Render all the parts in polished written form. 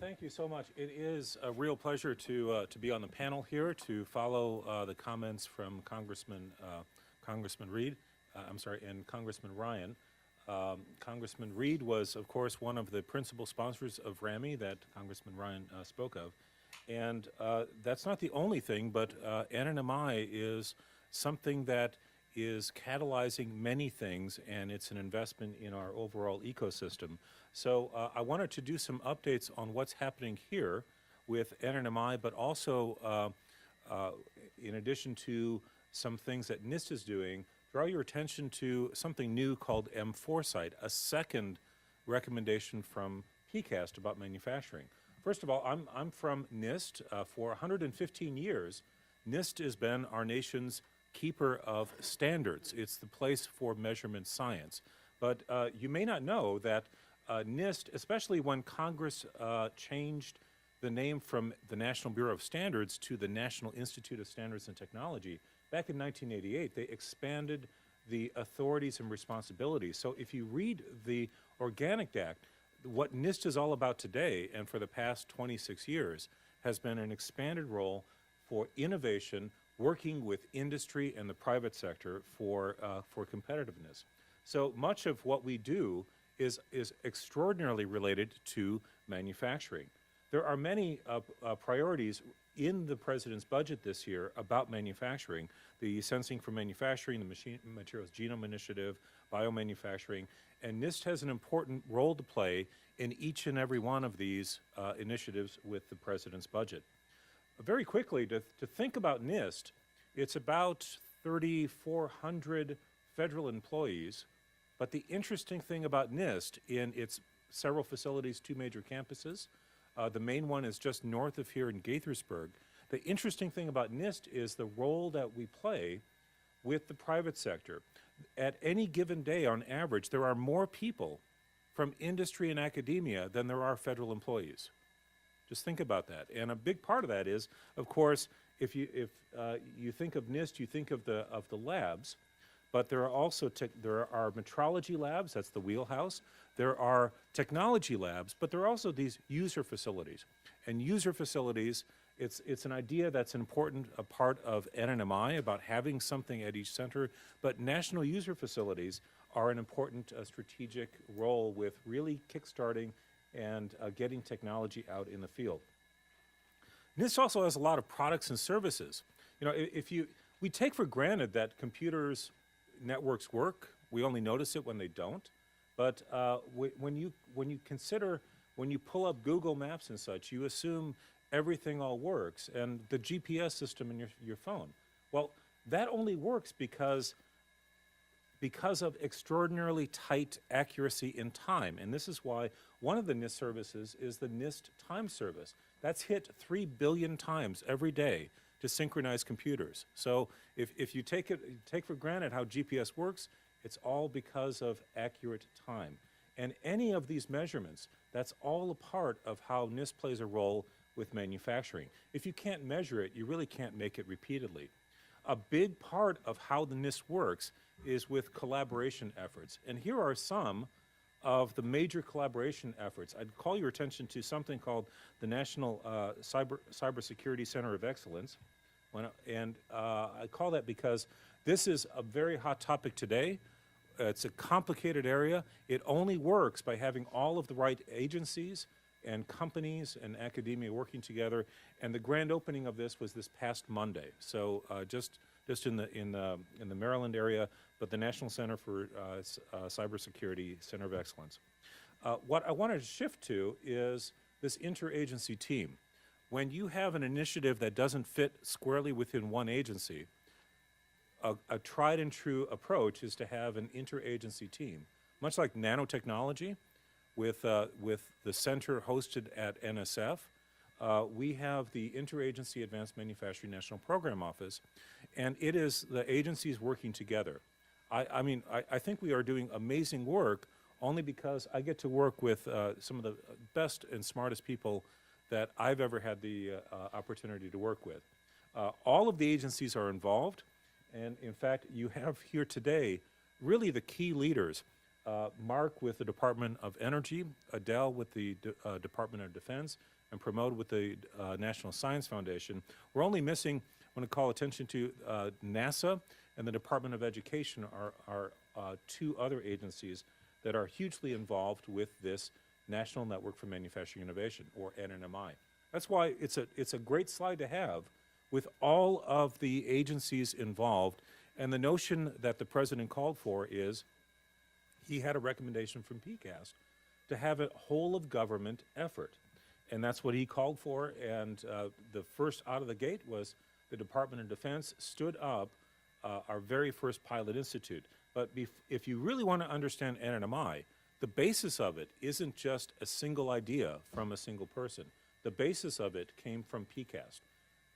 Thank you so much. It is a real pleasure to be on the panel here to follow the comments from Congressman Reed. I'm sorry, and Congressman Ryan. Congressman Reed was, of course, one of the principal sponsors of RAMI that Congressman Ryan spoke of, and that's not the only thing. But NNMI is something that is catalyzing many things, and it's an investment in our overall ecosystem. So I wanted to do some updates on what's happening here with NNMI, but also, in addition to some things that NIST is doing, draw your attention to something new called M-Foresight, a second recommendation from PCAST about manufacturing. First of all, I'm from NIST. For 115 years, NIST has been our nation's keeper of standards. It's the place for measurement science. But you may not know that NIST, especially when Congress changed the name from the National Bureau of Standards to the National Institute of Standards and Technology, back in 1988, they expanded the authorities and responsibilities. So if you read the Organic Act, what NIST is all about today and for the past 26 years has been an expanded role for innovation, working with industry and the private sector for competitiveness. So much of what we do is extraordinarily related to manufacturing. There are many priorities in the President's budget this year about manufacturing, the Sensing for Manufacturing, the Materials Genome Initiative, biomanufacturing, and NIST has an important role to play in each and every one of these initiatives with the President's budget. Very quickly, to think about NIST, it's about 3,400 federal employees, but the interesting thing about NIST in its several facilities, 2 major campuses, the main one is just north of here in Gaithersburg. The interesting thing about NIST is the role that we play with the private sector. At any given day, on average, there are more people from industry and academia than there are federal employees. Just think about that. And a big part of that is, of course, if you think of NIST, you think of the labs, but there are also there are metrology labs, that's the wheelhouse. There are technology labs, but there are also these user facilities. And user facilities, it's an idea that's an important part of NNMI about having something at each center, but national user facilities are an important strategic role with really kickstarting and getting technology out in the field. NIST also has a lot of products and services. You know, we take for granted that computers, networks work. We only notice it when they don't. But when you pull up Google Maps and such, you assume everything all works, and the GPS system in your phone. Well, that only works because of extraordinarily tight accuracy in time. And this is why one of the NIST services is the NIST Time Service. That's hit 3 billion times every day to synchronize computers. So if you take for granted how GPS works, it's all because of accurate time. And any of these measurements, that's all a part of how NIST plays a role with manufacturing. If you can't measure it, you really can't make it repeatedly. A big part of how the NIST works is with collaboration efforts. And here are some of the major collaboration efforts. I'd call your attention to something called the National Cybersecurity Center of Excellence. I call that because this is a very hot topic today. It's a complicated area. It only works by having all of the right agencies and companies and academia working together. And the grand opening of this was this past Monday. So just in the Maryland area, but the National Center for Cybersecurity Center of Excellence. What I wanted to shift to is this interagency team. When you have an initiative that doesn't fit squarely within one agency, a tried and true approach is to have an interagency team. Much like nanotechnology with the center hosted at NSF, we have the Interagency Advanced Manufacturing National Program Office, and it is the agencies working together. I think we are doing amazing work only because I get to work with some of the best and smartest people that I've ever had the opportunity to work with. All of the agencies are involved, and in fact, you have here today really the key leaders. Mark with the Department of Energy, Adele with the Department of Defense, and Pramod with the National Science Foundation. We're only missing, I want to call attention to NASA and the Department of Education are two other agencies that are hugely involved with this National Network for Manufacturing Innovation, or NNMI. That's why it's a great slide to have with all of the agencies involved. And the notion that the president called for is he had a recommendation from PCAST to have a whole of government effort. And that's what he called for. And the first out of the gate was the Department of Defense stood up our very first pilot institute. But if you really want to understand NNMI, the basis of it isn't just a single idea from a single person. The basis of it came from PCAST.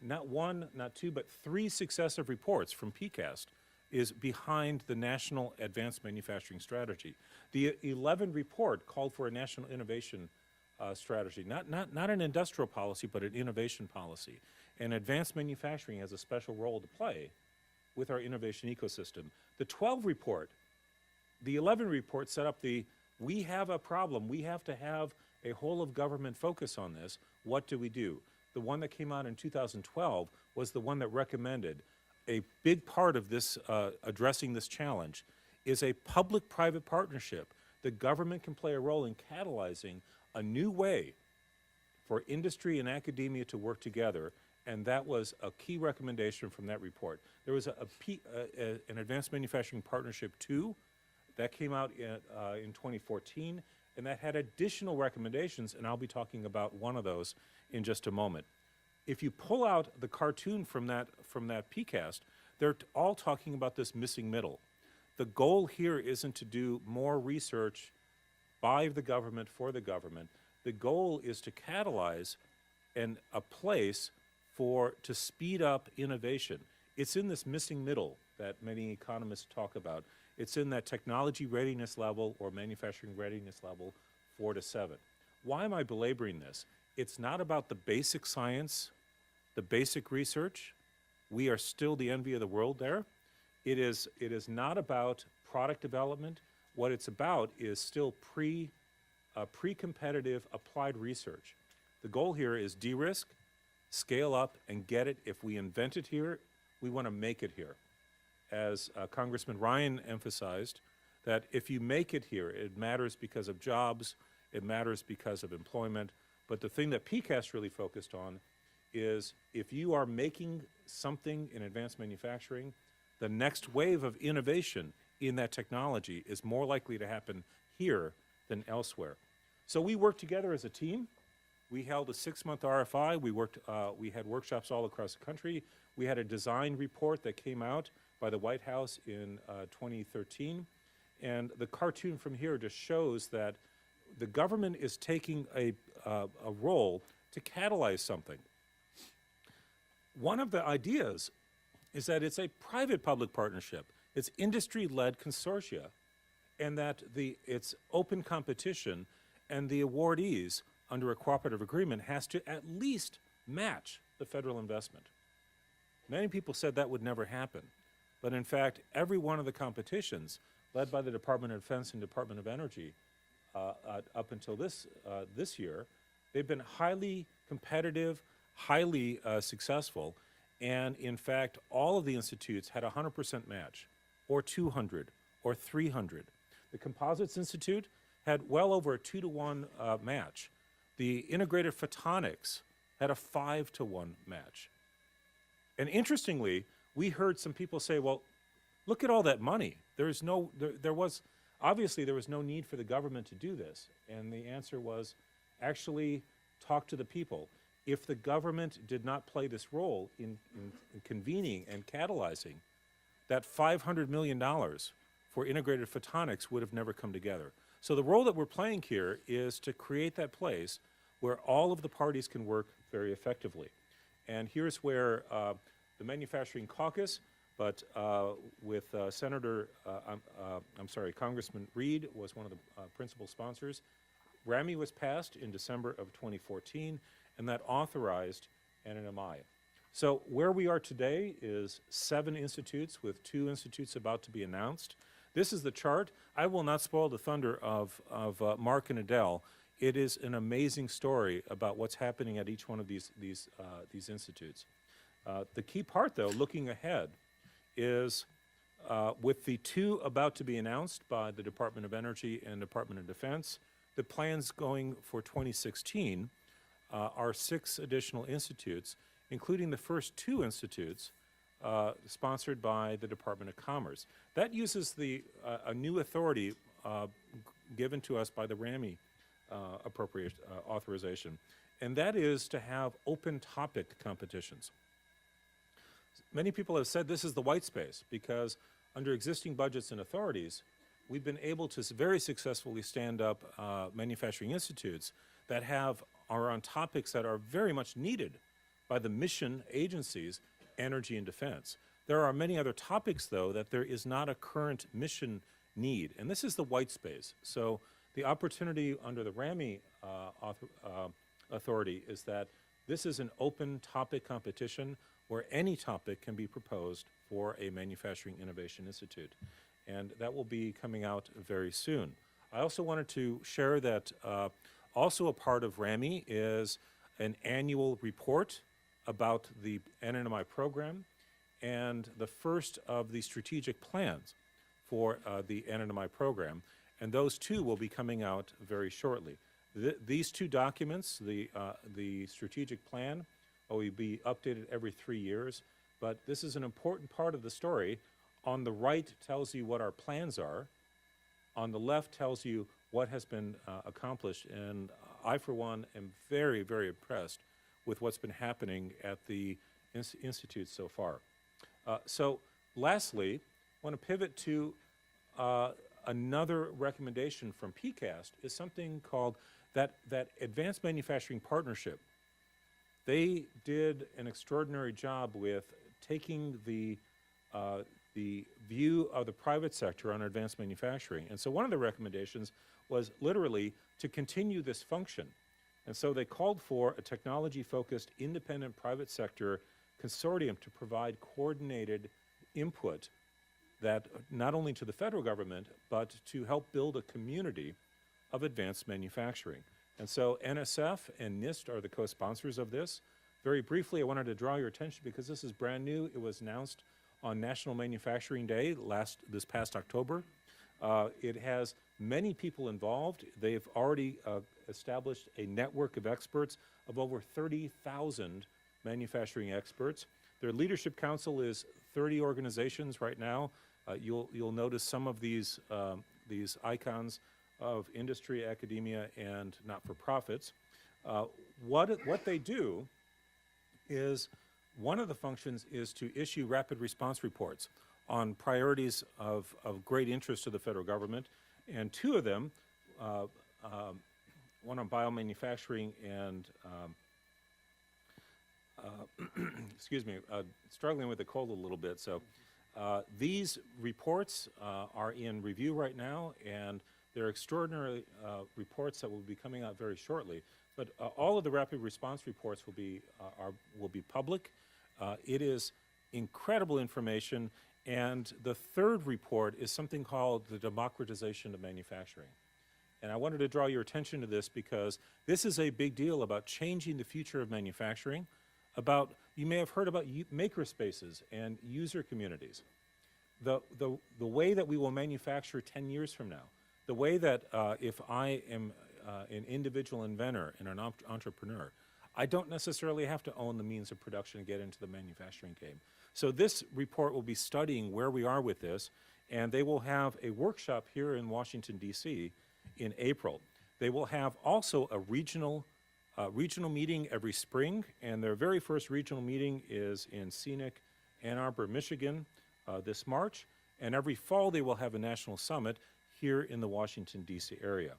Not one, not two, but three successive reports from PCAST is behind the National Advanced Manufacturing Strategy. The 11 report called for a national innovation strategy, not an industrial policy, but an innovation policy. And advanced manufacturing has a special role to play with our innovation ecosystem. The 12 report, the 11 report set up we have a problem, we have to have a whole of government focus on this. What do we do? The one that came out in 2012 was the one that recommended a big part of this, addressing this challenge, is a public-private partnership. The government can play a role in catalyzing a new way for industry and academia to work together, and that was a key recommendation from that report. There was an Advanced Manufacturing Partnership 2 that came out in 2014, and that had additional recommendations, and I'll be talking about one of those in just a moment. If you pull out the cartoon from that PCAST, they're all talking about this missing middle. The goal here isn't to do more research by the government for the government. The goal is to catalyze a place to speed up innovation. It's in this missing middle that many economists talk about. It's in that technology readiness level or manufacturing readiness level 4 to 7. Why am I belaboring this? It's not about the basic science, the basic research. We are still the envy of the world there. It is not about product development. What it's about is still pre-competitive applied research. The goal here is de-risk, scale up, and get it. If we invent it here, we want to make it here. As Congressman Ryan emphasized, that if you make it here, it matters because of jobs, it matters because of employment. But the thing that PCAST really focused on is if you are making something in advanced manufacturing, the next wave of innovation in that technology is more likely to happen here than elsewhere. So we worked together as a team. We held a 6-month RFI. We had workshops all across the country. We had a design report that came out by the White House in 2013. And the cartoon from here just shows that the government is taking a role to catalyze something. One of the ideas is that it's a private-public partnership. It's industry-led consortia, and that it's open competition, and the awardees under a cooperative agreement has to at least match the federal investment. Many people said that would never happen, but in fact, every one of the competitions led by the Department of Defense and Department of Energy up until this year, they've been highly competitive, highly successful, and in fact, all of the institutes had 100% match, or 200, or 300. The Composites Institute had well over a 2-to-1 match. The Integrated Photonics had a 5-to-1 match. And interestingly, we heard some people say, well, look at all that money. Obviously there was no need for the government to do this. And the answer was, actually talk to the people. If the government did not play this role in convening and catalyzing, that $500 million for integrated photonics would have never come together. So the role that we're playing here is to create that place where all of the parties can work very effectively. And here's where the Manufacturing Caucus, but with Congressman Reed was one of the principal sponsors. RAMI was passed in December of 2014, and that authorized NNMI. So where we are today is 7 institutes, with 2 institutes about to be announced. This is the chart. I will not spoil the thunder of Mark and Adele. It is an amazing story about what's happening at each one of these institutes. The key part, though, looking ahead, is with the two about to be announced by the Department of Energy and Department of Defense, the plans going for 2016 are 6 additional institutes, including the first 2 institutes sponsored by the Department of Commerce. That uses a new authority given to us by the RAMI appropriate authorization, and that is to have open topic competitions. Many people have said this is the white space because under existing budgets and authorities, we've been able to very successfully stand up manufacturing institutes that are on topics that are very much needed by the mission agencies, energy and defense. There are many other topics, though, that there is not a current mission need, and this is the white space. So the opportunity under the RAMI authority is that this is an open topic competition where any topic can be proposed for a Manufacturing Innovation Institute. And that will be coming out very soon. I also wanted to share that also a part of RAMI is an annual report about the NNMI program and the first of the strategic plans for the NNMI program. And those two will be coming out very shortly. These 2 documents, the strategic plan, will be updated every 3 years, but this is an important part of the story. On the right tells you what our plans are. On the left tells you what has been accomplished, and I, for one, am very, very impressed with what's been happening at the Institute so far. So lastly, I want to pivot to another recommendation from PCAST is something called that Advanced Manufacturing Partnership. They did an extraordinary job with taking the view of the private sector on advanced manufacturing. And so one of the recommendations was literally to continue this function. And so they called for a technology-focused independent private sector consortium to provide coordinated input that not only to the federal government, but to help build a community of advanced manufacturing. And so NSF and NIST are the co-sponsors of this. Very briefly, I wanted to draw your attention because this is brand new. It was announced on National Manufacturing Day this past October. It has many people involved. They've already established a network of experts of over 30,000 manufacturing experts. Their leadership council is 30 organizations right now. You'll notice some of these icons of industry, academia, and not-for-profits. What they do is, one of the functions is to issue rapid response reports on priorities of great interest to the federal government, and 2 of them, one on biomanufacturing and, excuse me, struggling with the cold a little bit. So these reports are in review right now, and they're extraordinary reports that will be coming out very shortly. But all of the rapid response reports will be public. It is incredible information, and the 3rd report is something called the democratization of manufacturing. And I wanted to draw your attention to this because this is a big deal about changing the future of manufacturing. You may have heard about maker spaces and user communities. The way that we will manufacture 10 years from now, the way that if I am an individual inventor and an entrepreneur, I don't necessarily have to own the means of production to get into the manufacturing game. So this report will be studying where we are with this, and they will have a workshop here in Washington, D.C. in April. They will have also a regional meeting every spring, and their very first regional meeting is in scenic Ann Arbor, Michigan this March, and every fall they will have a national summit here in the Washington, D.C. area.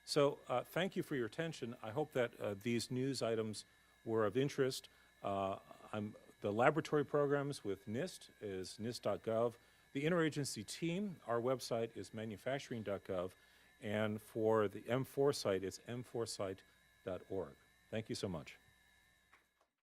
So thank you for your attention. I hope that these news items were of interest. The laboratory programs with NIST is nist.gov. The interagency team, our website is manufacturing.gov. And for the M4 site, it's m4site.org. Thank you so much.